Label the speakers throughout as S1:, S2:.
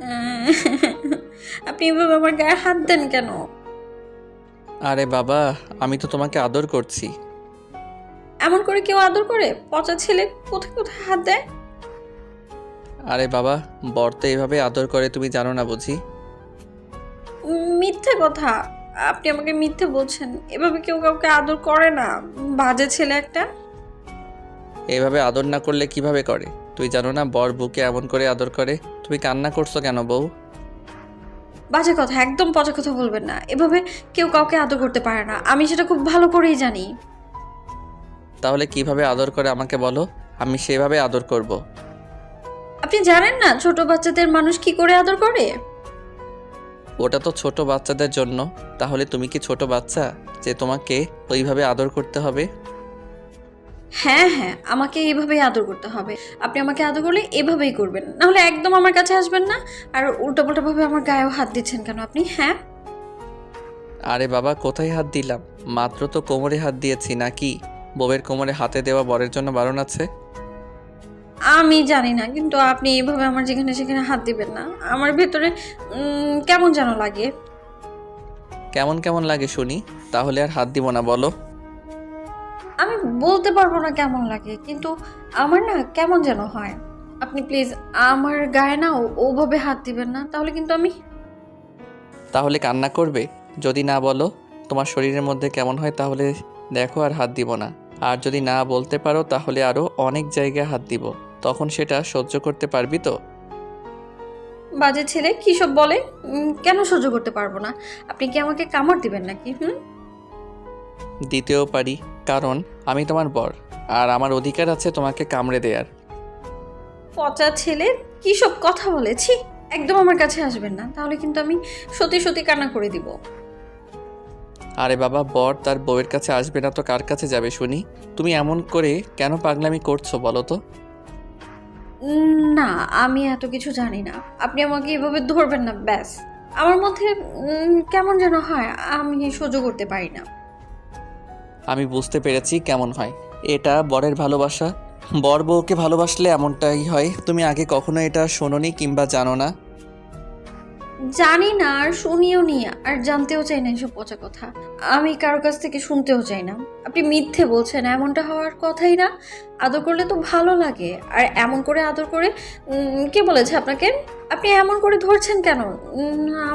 S1: আহ, আপনি এভাবে আমার গায়ে হাত দেন কেন?
S2: আরে বাবা, আমি তো তোমাকে আদর করছি।
S1: এমন করে কেউ আদর করে? পচা ছেলে কোথায় কোথায় হাত দেয়?
S2: আরে বাবা, বর তো এভাবে আদর করে, তুমি জানো না বুঝি?
S1: মিথ্যে কথা। আপনি আমাকে মিথ্যে বলছেন। এভাবে কেউ কাউকে আদর করে না। বাজে ছেলে একটা।
S2: এভাবে আদর না করলে কিভাবে করে? তুই জানো না বর বুকে এমন করে আদর করে? তুমি কান্না করছো কেন বউ?
S1: বাজে কথা, একদম পচা কথা বলবেন না। এভাবে কেউ কাউকে আদর করতে পারে না, আমি সেটা খুব ভালো করেই জানি।
S2: তাহলে কিভাবে আদর করে আমাকে বলো, আমি সেভাবে আদর করব।
S1: আপনি জানেন না ছোট বাচ্চাদের মানুষ কি করে আদর করে?
S2: ওটা তো ছোট বাচ্চাদের জন্য। তাহলে তুমি কি ছোট বাচ্চা যে তোমাকে ওইভাবে আদর করতে হবে?
S1: হ্যাঁ হ্যাঁ, আমাকে এইভাবেই আদর করতে হবে। আপনি আমাকে আদর করলে এভাবেই করবেন, নাহলে একদম আমার কাছে আসবেন না। আর উল্টোপাল্টা ভাবে আমার গায়েও হাত দিচ্ছেন কেন আপনি? হ্যাঁ,
S2: আরে বাবা, কোথায় হাত দিলাম? মাত্র তো কোমরে হাত দিয়েছি, নাকি বউয়ের কোমরে হাতে দেওয়া বরের জন্য বারণ আছে?
S1: আমি জানি না, কিন্তু আপনি এইভাবে আমার যেখানে সেখানে হাত দিবেন না। আমার ভেতরে কেমন যেন লাগে।
S2: কেমন কেমন লাগে শুনি, তাহলে আর হাত দিব না, বলো।
S1: আমি বলতে পারবো না কেমন লাগে, কিন্তু আমার না কেমন যেন হয়। আপনি প্লিজ আমার গায়ে না ওভাবে হাত দিবেন না, তাহলে কিন্তু আমি।
S2: তাহলে কান্না করবে? যদি না বলো তোমার শরীরের মধ্যে কেমন হয়, তাহলে দেখো আর হাত দিব না। আর যদি না বলতে পারো তাহলে আরও অনেক জায়গায় হাত দিব। তখন সেটা সহ্য করতে পারবি তো?
S1: বাজে ছেলে কী সব বলে। কেন সহ্য করতে পারবো না? আপনি কি আমাকে কামড় দিবেন নাকি?
S2: দিতেও পারি, কারণ আমি তোমার বর, আর আমার অধিকার আছে তোমাকে কামড়ে দেয়ার।
S1: পচা ছেলে কী সব কথা বলেছি। একদম আমার কাছে আসবেন না, তাহলে কিন্তু আমি সত্যি সত্যি কান্না করে দিব।
S2: আরে বাবা, বর তার বউয়ের কাছে আসবে না তো কার কাছে যাবে শুনি? তুমি এমন করে কেন পাগলামি করছো বলো তো?
S1: না, আমি এত কিছু জানি না। আপনি আমাকে এভাবে ধরবেন না, ব্যাস। আমার মধ্যে কেমন যেন হয়, আমি সহ্য করতে পারি না।
S2: আমি বুঝতে পেরেছি কেমন হয়। এটা বরের ভালোবাসা। বর বউকে ভালোবাসলে এমনটাই হয়। তুমি আগে কখনো এটা শোনোনি কিংবা জানো না?
S1: জানি না, আর শুনিও নি, আর জানতেও চাই না এসব পচা কথা। আমি কারো কাছ থেকে শুনতেও চাই না। আপনি মিথ্যে বলছেন, এমনটা হওয়ার কথাই না। আদর করলে তো ভালো লাগে, আর এমন করে আদর করে কে বলেছে আপনাকে? আপনি এমন করে ধরছেন কেন?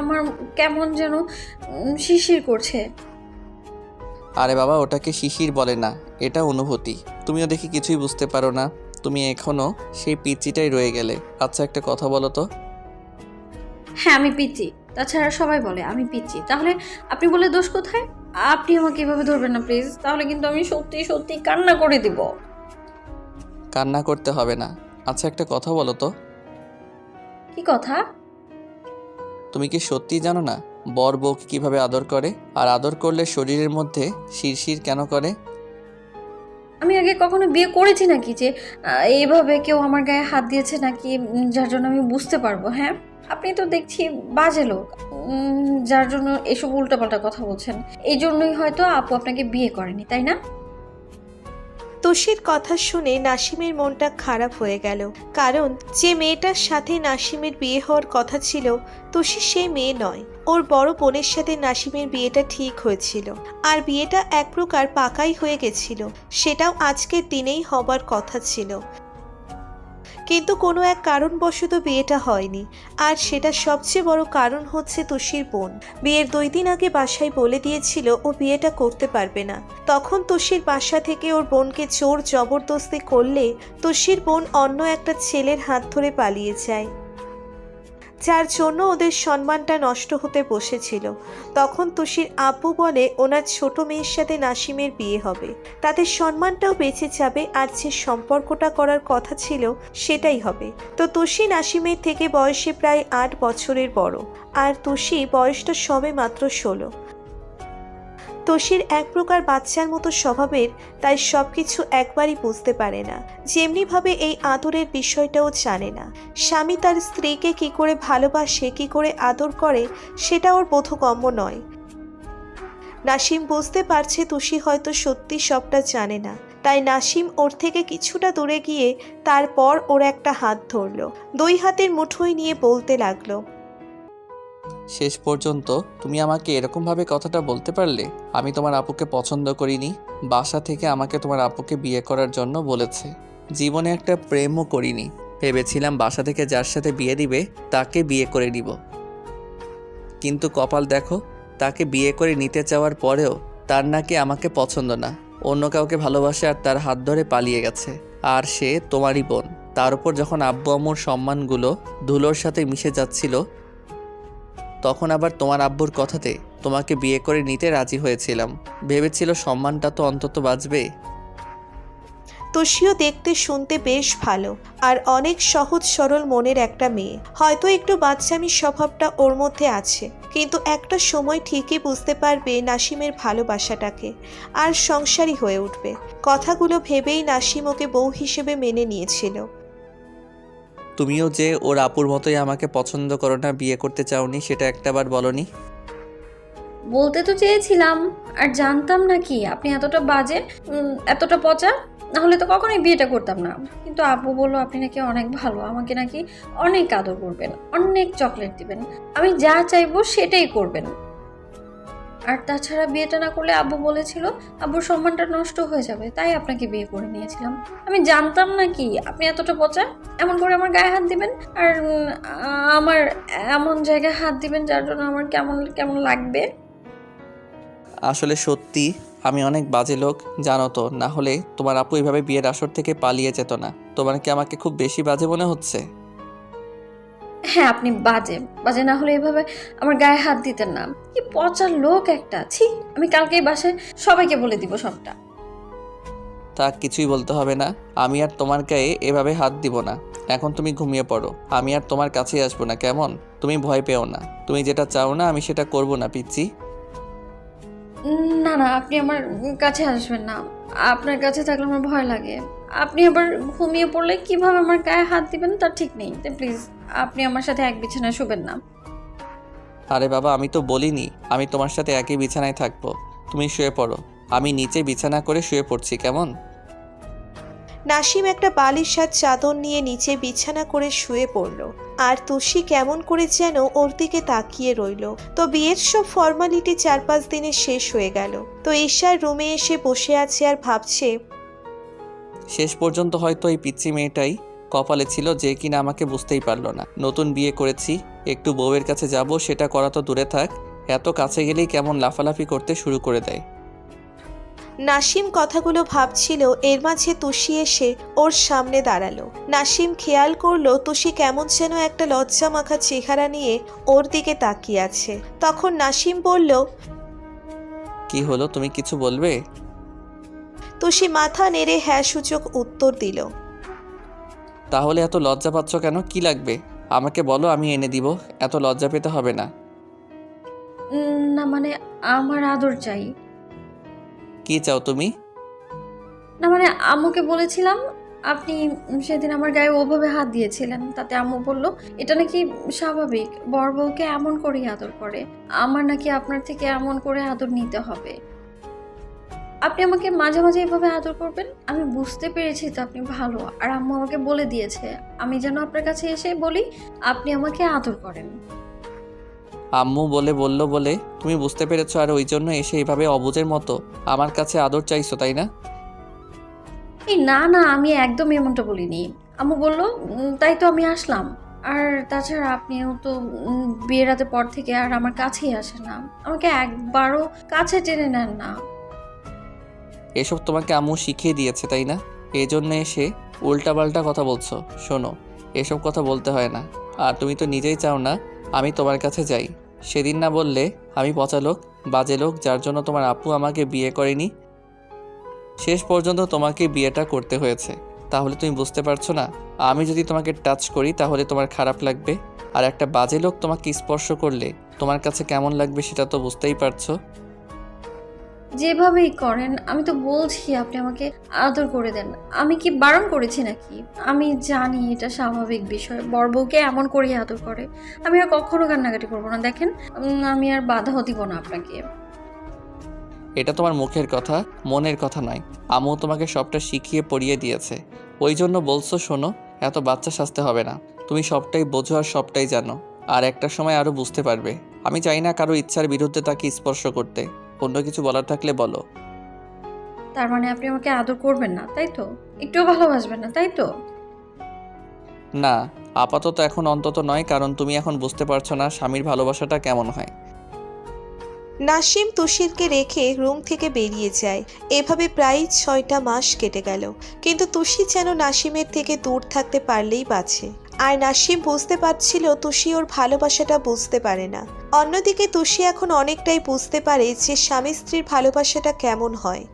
S1: আমার কেমন যেন শিরশির করছে।
S2: আরে বাবা, ওটাকে শিশির বলে না, এটা অনুভূতি। তুমিও দেখি কিছুই বুঝতে পারো না। তুমি এখনো সেই পিচ্চিটাই রয়ে গেলে। আচ্ছা, একটা কথা বলো তো।
S1: হ্যাঁ, আমি পিচ্চি। তাছাড়া সবাই বলে আমি পিচ্চি। তাহলে আপনি বলে দোষ কোথায়? আপনি আমাকে এভাবে ধরবেন না প্লিজ, তাহলে কিন্তু আমি সত্যি সত্যি কান্না করে দিব।
S2: কান্না করতে হবে না। আচ্ছা, একটা কথা বলো তো।
S1: কি কথা?
S2: তুমি কি সত্যিই জানো না বর বউকে কিভাবে আদর করে? আর আদর করলে শরীরের মধ্যে শিরশির কেন করে?
S1: আমি আগে কখনো বিয়ে করেছি নাকি যে এইভাবে কেউ আমার গায়ে হাত দিয়েছে নাকি, যার জন্য আমি বুঝতে পারবো? হ্যাঁ, আপনি তো দেখছি বাজে লোক। যার জন্য এসব উল্টাপাল্টা কথা বলছেন। এই জন্যই হয়তো আপু আপনাকে বিয়ে করেনি, তাই না?
S3: তোষির কথা শুনে নাসিমের মনটা খারাপ হয়ে গেল। কারণ যে মেয়েটার সাথে নাসিমের বিয়ে হওয়ার কথা ছিল, তোষি সেই মেয়ে নয়। ওর বড় বোনের সাথে নাসিমের বিয়েটা ঠিক হয়েছিল, আর বিয়েটা এক প্রকার পাকাই হয়ে গেছিল। সেটাও আজকের দিনেই হবার কথা ছিল, কিন্তু কোনো এক কারণবশত বিয়েটা হয়নি। আর সেটা সবচেয়ে বড় কারণ হচ্ছে তোষির বোন। বিয়ের 2 দিন আগে বাসায় বলে দিয়েছিল ও বিয়েটা করতে পারবে না। তখন তোষির বাসা থেকে ওর বোনকে জোর জবরদস্তি করলে তোষির বোন অন্য একটা ছেলের হাত ধরে পালিয়ে যায়, যার জন্য ওদের সম্মানটা নষ্ট হতে বসেছিল। তখন তোষির আব্বু বলে ওনার ছোট মেয়ের সাথে নাসিমের বিয়ে হবে, তাদের সম্মানটাও বেঁচে যাবে, আর যে সম্পর্কটা করার কথা ছিল সেটাই হবে। তো তোষি নাসিমের থেকে বয়সে প্রায় 8 বছরের বড়, আর তোষি বয়সটা সবে মাত্র 16। তোষির এক প্রকার বাচ্চার মতো স্বভাবের, তাই সবকিছু একবারই বুঝতে পারে না। যেমনিভাবে এই আদরের বিষয়টাও জানে না। স্বামী তার স্ত্রীকে কি করে ভালোবাসে, কি করে আদর করে, সেটা ওর বোধগম্য নয়। নাসিম বুঝতে পারছে তোষি হয়তো সত্যি সবটা জানে না, তাই নাসিম ওর থেকে কিছুটা দূরে গিয়ে তারপর ওর একটা হাত ধরলো, দুই হাতের মুঠোয় নিয়ে বলতে লাগলো,
S2: শেষ পর্যন্ত তুমি আমাকে এরকমভাবে কথাটা বলতে পারলে? আমি তোমার আপুকে পছন্দ করিনি, বাসা থেকে আমাকে তোমার আপুকে বিয়ে করার জন্য বলেছে, জীবনে একটা প্রেমও করিনি, ভেবেছিলাম বাসা থেকে যার সাথে বিয়ে দিবে তাকে বিয়ে করে নিব, কিন্তু কপাল দেখো, তাকে বিয়ে করে নিতে চাওয়ার পরেও তার নাকি আমাকে পছন্দ না, অন্য কাউকে ভালোবাসে আর তার হাত ধরে পালিয়ে গেছে, আর সে তোমারই বোন। তার উপর যখন আব্বু আম্মুর সম্মানগুলো ধুলোর সাথে মিশে যাচ্ছিল, তখন আবার তোমার আব্বুর কথাতে তোমাকে বিয়ে করে নিতে রাজি হয়েছিলাম, ভেবেছিল সম্মানটা তো অন্তত বাঁচবে।
S3: তুষিও দেখতে শুনতে বেশ ভালো আর অনেক সহজ সরল মনের একটা মেয়ে, হয়তো একটু বাচ্চামি স্বভাবটা ওর মধ্যে আছে, কিন্তু একটা সময় ঠিকই বুঝতে পারবে নাসিমের ভালোবাসাটাকে আর সংসারী হয়ে উঠবে। কথাগুলো ভেবেই নাসিম ওকে বউ হিসেবে মেনে নিয়েছিল।
S2: তুমিও যে ওর আপুর মতোই আমাকে পছন্দ করো না, বিয়ে করতে চাওনি, সেটা একটাবার বলনি।
S1: বলতে তো চেয়েছিলাম, আর জানতাম না কি আপনি এতটা বাজে, এতটা পচা, নাহলে তো কখনোই বিয়েটা করতাম না। কিন্তু আব্বু বললো আপনি নাকি অনেক ভালো, আমাকে নাকি অনেক আদর করবেন, অনেক চকলেট দিবেন, আমি যা চাইবো সেটাই করবেন। আর তাছাড়া বিয়েটা না করলে আব্বু বলেছিল আব্বুর সম্মানটা নষ্ট হয়ে যাবে, তাই আপনাকে বিয়ে করে নিয়েছিলাম। আমি জানতাম না কি আপনি এতটা পচা, এমন করে আমার গায়ে হাত দিবেন, আর আমার এমন জায়গায় হাত দিবেন যার জন্য আমার কেমন কেমন লাগবে।
S2: আসলে সত্যি আমি অনেক বাজে লোক, জানো তো, না হলে তোমার আপু এভাবে বিয়ের আসর থেকে পালিয়ে যেত না। তোমার কি আমাকে খুব বেশি বাজে মনে হচ্ছে?
S1: হ্যাঁ, আপনি বাজে, বাজে না হলে এভাবে আমার গায়ে হাত দিতেন না। কি পচা লোক একটা, ছি। আমি কালকেই বাসায় সবাইকে বলে দিব সবটা।
S2: তা কিছুই বলতে হবে না, আমি আর তোমার গায়ে এভাবে হাত দিব না। এখন তুমি ঘুমিয়ে পড়ো, আমি আর তোমার কাছেই আসবো না, কেমন? তুমি ভয় পেও না, তুমি যেটা চাও না আমি সেটা করব না, পিচ্চি।
S1: না না, আপনি আমার কাছে আসবেন না, আপনার কাছে থাকলে আমার ভয় লাগে। আপনি আবার ঘুমিয়ে পড়লে কিভাবে আমার গায়ে হাত দিবেন তার ঠিক নেই, তাই প্লিজ আপনি আমার সাথে এক বিছানায় শুবেন না।
S2: আরে বাবা, আমি তো বলিনি আমি তোমার সাথে একই বিছানায় থাকবো। তুমি শুয়ে পড়ো, আমি নিচে বিছানা করে শুয়ে পড়ছি, কেমন?
S3: নাসিম একটা বালিশ আর চাদর নিয়ে নিচে বিছানা করে শুয়ে পড়ল, আর তুষি কেমন করে যেন ওর দিকে তাকিয়ে রইল। তো বিয়ের সব ফর্মালিটি 4-5 দিনে শেষ হয়ে গেল। তো ঈশার রুমে এসে বসে আছে আর ভাবছে,
S2: শেষ পর্যন্ত হয়তো এই পিচ্চি মেয়েটাই কপালে ছিল যে কিনা আমাকে বুঝতেই পারলো না। নতুন বিয়ে করেছি, একটু বউয়ের কাছে যাব সেটা করা তো দূরে থাক, এত কাছে গেলেই কেমন লাফালাফি করতে শুরু করে দেয়।
S3: নাসিম কথাগুলো ভাবছিল, এর মাঝে তুষি এসে ওর সামনে দাঁড়ালো। নাসিম খেয়াল করলো তুষি কেমন যেন একটা লজ্জা মাখা চেহারা নিয়ে ওর দিকে তাকিয়ে আছে। তখন নাসিম বলল,
S2: কি হলো, তুমি কিছু বলবে?
S3: তুষি মাথা নেড়ে হ্যাঁ সূচক উত্তর দিল।
S2: তাহলে এত লজ্জা পাচ্ছ কেন, কি লাগবে আমাকে বলো, আমি এনে দিব, এত লজ্জা পেতে হবে না।
S1: না মানে আমার আদর চাই।
S2: কি চাও তুমি?
S1: না মানে আম্মুকে বলেছিলাম আপনি সেদিন আমার গায়ে ওভাবে হাত দিয়েছিলেন, তাতে আম্মু বলল এটা নাকি স্বাভাবিক, বর বউকে এমন করেই আদর করে, আমার নাকি আপনার থেকে এমন করে আদর নিতে হবে। আপনি আমাকে মাঝে মাঝে এভাবে আদর করবেন, আমি বুঝতে পেরেছি তো আপনি ভালো, আর আম্মু আমাকে বলে দিয়েছে আমি যেন আপনার কাছে এসে বলি আপনি আমাকে আদর করেন।
S2: আম্মু বললো বলে তুমি বুঝতে পেরেছো, আর ওই জন্য এসে এভাবে অবুঝের মতো আমার কাছে আদর চাইছো, তাই না?
S1: এই না না, আমি একদম এমনটা বলিনি। আম্মু বলল তাই তো আমি আসলাম। আর তাছাড়া আপনিও তো বিয়ের রাতের পর থেকে আর আমার কাছেই আসেন না, আমাকে একবারও কাছে টেনে নেন না।
S2: এসব তোমাকে আম্মু শিখিয়ে দিয়েছে, তাই না? এই জন্য এসে উল্টাপাল্টা কথা বলছো। শোনো, এসব কথা বলতে হয় না, আর তুমি তো নিজেই চাও না আমি তোমার কাছে যাই। সেদিন না বললে আমি পচা লোক, বাজে লোক, যার জন্য তোমার আপু আমাকে বিয়ে করেনি, শেষ পর্যন্ত তোমাকে বিয়েটা করতে হয়েছে। তাহলে তুমি বুঝতে পারছো না, আমি যদি তোমাকে টাচ করি তাহলে তোমার খারাপ লাগবে, আর একটা বাজে লোক তোমাকে স্পর্শ করলে তোমার কাছে কেমন লাগবে সেটা তো বুঝতেই পারছো।
S1: যেভাবেই করেন, আমি তো বলছি আপনি আমাকে আদর করে দেন, আমি কি বারণ করেছি নাকি? আমি জানি এটা স্বাভাবিক বিষয়, বর বউকে এমন করেই আদর করে, আমি আর কখনো কান্নাকাটি করবো না। দেখেন আমি আর বাধাও দিব না আপনাকে।
S2: এটা তোমার মুখের কথা, মনের কথা নয়। আম্মু তোমাকে সবটা শিখিয়ে পড়িয়ে দিয়েছে, ওই জন্য বলছো। শোনো, এত বাচ্চা সাজতে হবে না। তুমি সবটাই বোঝো আর সবটাই জানো, আর একটা সময় আরও বুঝতে পারবে। আমি চাই না কারো ইচ্ছার বিরুদ্ধে তাকে স্পর্শ করতে। অন্য কিছু বলার থাকলে বলো।
S1: তার মানে আপনি আমাকে আদর করবেন না, তাই তো? একটুও ভালোবাসবেন না, তাই তো?
S2: না, আপাতত এখন অন্তত নয়, কারণ তুমি এখন বুঝতে পারছো না স্বামীর ভালোবাসাটা কেমন হয়।
S3: নাসিম তুষিরকে রেখে রুম থেকে বেরিয়ে যায়। এভাবে প্রায় 6টা মাস কেটে গেল, কিন্তু তুষি যেন নাসিমের থেকে দূর থাকতে পারলেই বাঁচে। আর নাসিম বুঝতে পারছিল তুষি ওর ভালোবাসাটা বুঝতে পারে না। অন্যদিকে তুষি এখন অনেকটাই বুঝতে পারে যে স্বামী স্ত্রীর ভালোবাসাটা কেমন হয়,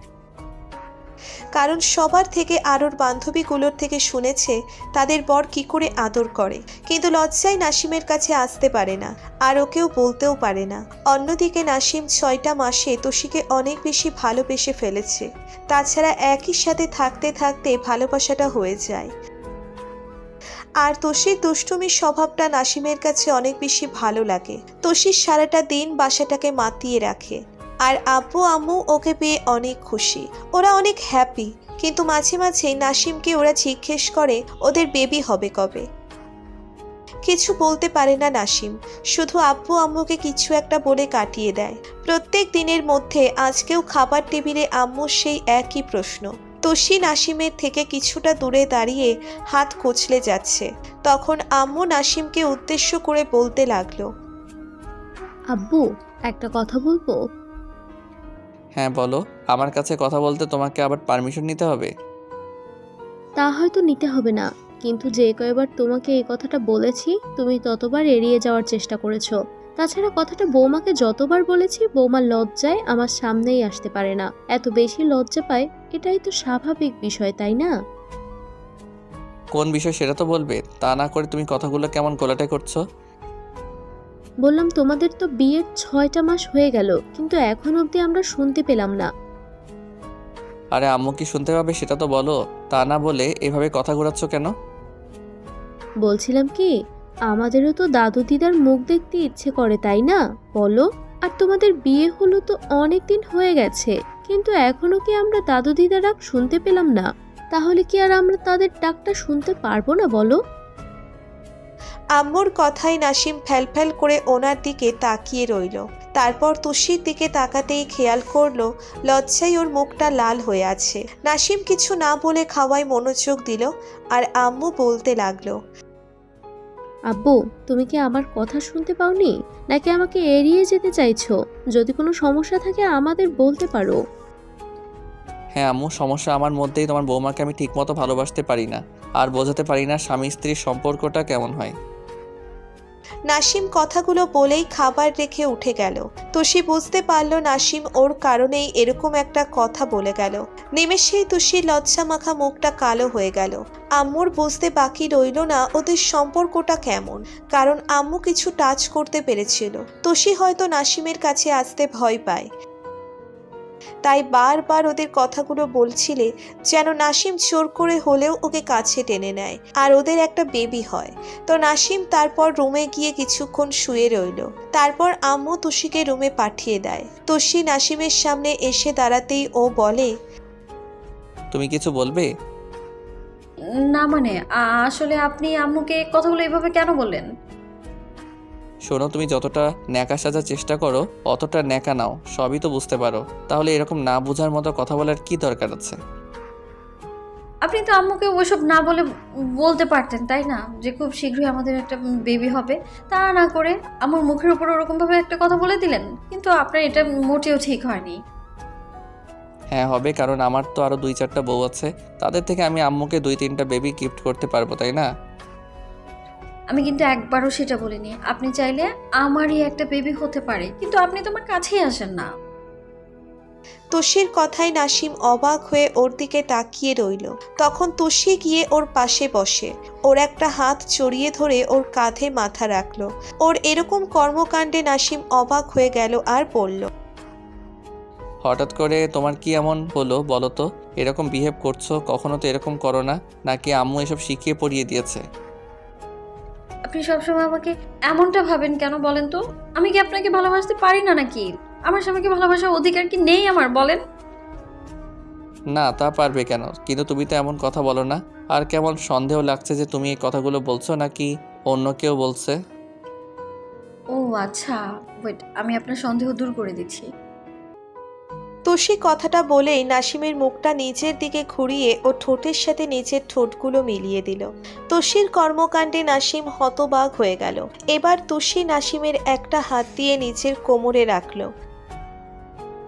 S3: কারণ সবার থেকে আর ওর বান্ধবীগুলোর থেকে শুনেছে তাদের বর কি করে আদর করে, কিন্তু লজ্জায় নাসিমের কাছে আসতে পারে না, আর ওকেও বলতেও পারে না। অন্যদিকে নাসিম 6টা মাসে তুষিকে অনেক বেশি ভালোবেসে ফেলেছে। তাছাড়া একই সাথে থাকতে থাকতে ভালোবাসাটা হয়ে যায়। আর তুষির দুষ্টুমির স্বভাবটা নাসিমের কাছে অনেক বেশি ভালো লাগে। তুষির সারাটা দিন বাসাটাকে মাতিয়ে রাখে, আর আব্বু আম্মু ওকে পেয়ে অনেক খুশি, ওরা অনেক হ্যাপি। কিন্তু মাঝে মাঝে নাসিমকে ওরা জিজ্ঞেস করে ওদের বেবি হবে কবে। কিছু বলতে পারে না নাসিম, শুধু আব্বু আম্মুকে কিছু একটা বলে কাটিয়ে দেয়। প্রত্যেক দিনের মধ্যে আজকেও খাবার টেবিলে আম্মুর সেই একই প্রশ্ন। তুষি নাসিমের থেকে কিছুটা দূরে দাঁড়িয়ে হাত কচলে যাচ্ছে। তখন আম্মু নাসিমকে উদ্দেশ্য করে বলতে লাগলো,
S4: আব্বু, একটা কথা বলবো?
S2: হ্যাঁ বলো। আমার কাছে কথা বলতে তোমাকে আবার পারমিশন নিতে হবে?
S4: তা হয়তো নিতে হবে না, কিন্তু যে কয়বার তোমাকে এই কথাটা বলেছি তুমি ততবার এড়িয়ে যাওয়ার চেষ্টা করেছো। তাছাড়া কথাটা বৌমাকে যতবার বলেছি বৌমা লজ্জায় আমার সামনেই আসতে পারে না, এত বেশি লজ্জা পায়। এটাই তো স্বাভাবিক বিষয়, তাই না?
S2: কোন বিষয় সেটা তো বলবে, তা না করে তুমি কথাগুলো কেমন গোলাটে করছো?
S4: বললাম তোমাদের তো বিয়ের 6টা মাস হয়ে গেল, কিন্তু এখন অবধি আমরা শুনতে পেলাম না।
S2: আরে আম্মু কি শুনতে পাবে সেটা তো বলো, তা না বলে এভাবে কথা ঘোরাচ্ছ কেন?
S4: বলছিলাম কি, আমাদেরও তো দাদু দিদার মুখ দেখতে ইচ্ছে করে, তাই না? বলো। আর তোমাদের বিয়ে হলো তো অনেক দিন হয়ে গেছে, কিন্তু এখনো কি আমরা দাদু দিদার ডাক শুনতে পেলাম না? তাহলে কি আর আমরা তাদের ডাকটা শুনতে পারবো না বলো?
S3: আম্মুর কথায় নাসিম ফ্যালফ্যাল করে ওনার দিকে তাকিয়ে রইল। তারপর তুষির দিকে তাকাতেই খেয়াল করলো লজ্জায় ওর মুখটা লাল হয়ে আছে। নাসিম কিছু না বলে খাওয়ায় মনোযোগ দিল, আর আম্মু বলতে লাগলো,
S4: আব্বু, তুমি কি আমার কথা শুনতে পাওনি, নাকি আমাকে এড়িয়ে যেতে চাইছো? যদি কোনো সমস্যা থাকে আমাদের বলতে পারো।
S2: হ্যাঁ আম্মু, সমস্যা আমার মধ্যেই। তোমার বৌমাকে আমি ঠিকমতো ভালোবাসতে পারি না, আর বোঝাতে পারি না স্বামী স্ত্রীর সম্পর্কটা কেমন হয়।
S3: নাসিম কথাগুলো বলেই খাবার রেখে উঠে গেল। তুষি বুঝতে পারল নাসিম ওর কারণেই এরকম একটা কথা বলে গেল। নিমেষেই তুষির লজ্জা মাখা মুখটা কালো হয়ে গেল। আম্মুর বুঝতে বাকি রইল না ওদের সম্পর্কটা কেমন, কারণ আম্মু কিছু টাচ করতে পেরেছিল। তুষি হয়তো নাসিমের কাছে আসতে ভয় পায়, তাই বারবার ওদের কথাগুলো বলছিলে যেন নাসিম জোর করে হলেও ওকে কাছে টেনে নেয় আর ওদের একটা বেবি হয়। তো নাসিম তারপর রুমে গিয়ে কিছুক্ষণ শুয়ে রইল। তারপর আম্মু তুষিকে রুমে পাঠিয়ে দেয়। তুষি নাসিমের সামনে এসে দাঁড়াতেই ও বলে,
S2: তুমি কিছু বলবে?
S1: না মানে আসলে আপনি আম্মুকে কথাগুলো এভাবে কেন বললেন?
S2: শোনো, তুমি যতটা ন্যাকা সাজার চেষ্টা করো অতটা ন্যাকা নাও, সবই তো বুঝতে পারো। তাহলে এরকম না বোঝার মতো কথা বলার কি দরকার আছে?
S1: আপনি তো আম্মুকে ওইসব না বলে বলতে পারতেন, তাই না, যে খুব শীঘ্রই আমাদের একটা বেবি হবে। তা না করে আমার মুখের উপর ওরকমভাবে একটা কথা বলে দিলেন, কিন্তু আপনার এটা মোটেও ঠিক হয়নি।
S2: হ্যাঁ হবে, কারণ আমার তো আরও 2-4টা বউ আছে, তাদের থেকে আমি আম্মুকে 2-3টা বেবি গিফট করতে পারবো, তাই না?
S1: আমি কিন্তু একবারও সেটা বলিনি। আপনি চাইলে আমারই একটা বেবি হতে পারে, কিন্তু আপনি তো আমার কাছেই আসেন না।
S3: তুষির কথায় নাসিম অবাক হয়ে ওর দিকে তাকিয়ে রইল। তখন তুষি গিয়ে ওর পাশে বসে ওর একটা হাত জড়িয়ে ধরে ওর কাঁধে মাথা রাখলো। ওর এরকম কর্মকাণ্ডে নাসিম অবাক হয়ে গেল আর বলল,
S2: হঠাৎ করে তোমার কি এমন হলো বলো তো? এরকম বিহেভ করছো, কখনো তো এরকম করো না। নাকি আম্মু এসব শিখিয়ে পড়িয়ে দিয়েছে?
S1: আপনি সবসময় আমাকে এমনটা ভাবেন কেন বলেন তো? আমি কি আপনাকে ভালোবাসতে পারি না নাকি? আমার স্বামীকে ভালোবাসার অধিকার কি নেই আমার, বলেন?
S2: না, তা পারবে কেন? কিন্তু তুমি তো এমন কথা বলো না। আর কেমন সন্দেহ লাগছে যে তুমি এই কথাগুলো বলছো নাকি অন্য কেউ বলছে।
S1: ও আচ্ছা, ওয়েট, আমি আপনার সন্দেহ দূর করে দিচ্ছি।
S3: তুষি কথাটা বলেই নাসিমের মুখটা নিচের দিকে ঘুরিয়ে ও ঠোঁটের সাথে নিচের ঠোঁটগুলো মিলিয়ে দিল। তুষির কর্মকাণ্ডে নাসিম হতবাক হয়ে গেল। এবার তুষি নাসিমের একটা হাত দিয়ে নিচের কোমরে রাখল,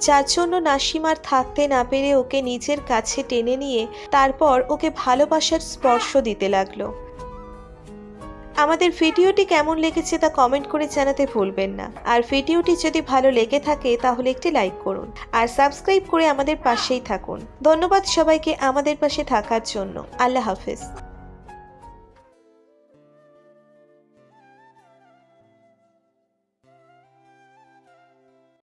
S3: যার জন্য নাসিম আর থাকতে না পেরে ওকে নিজের কাছে টেনে নিয়ে তারপর ওকে ভালোবাসার স্পর্শ দিতে লাগলো। আমাদের ভিডিওটি কেমন লেগেছে তা কমেন্ট করে জানাতে ভুলবেন না। আর ভিডিওটি যদি ভালো লেগে থাকে তাহলে একটি লাইক করুন আর সাবস্ক্রাইব করে আমাদের পাশেই থাকুন। ধন্যবাদ সবাইকে আমাদের পাশে থাকার জন্য। আল্লাহ হাফেজ।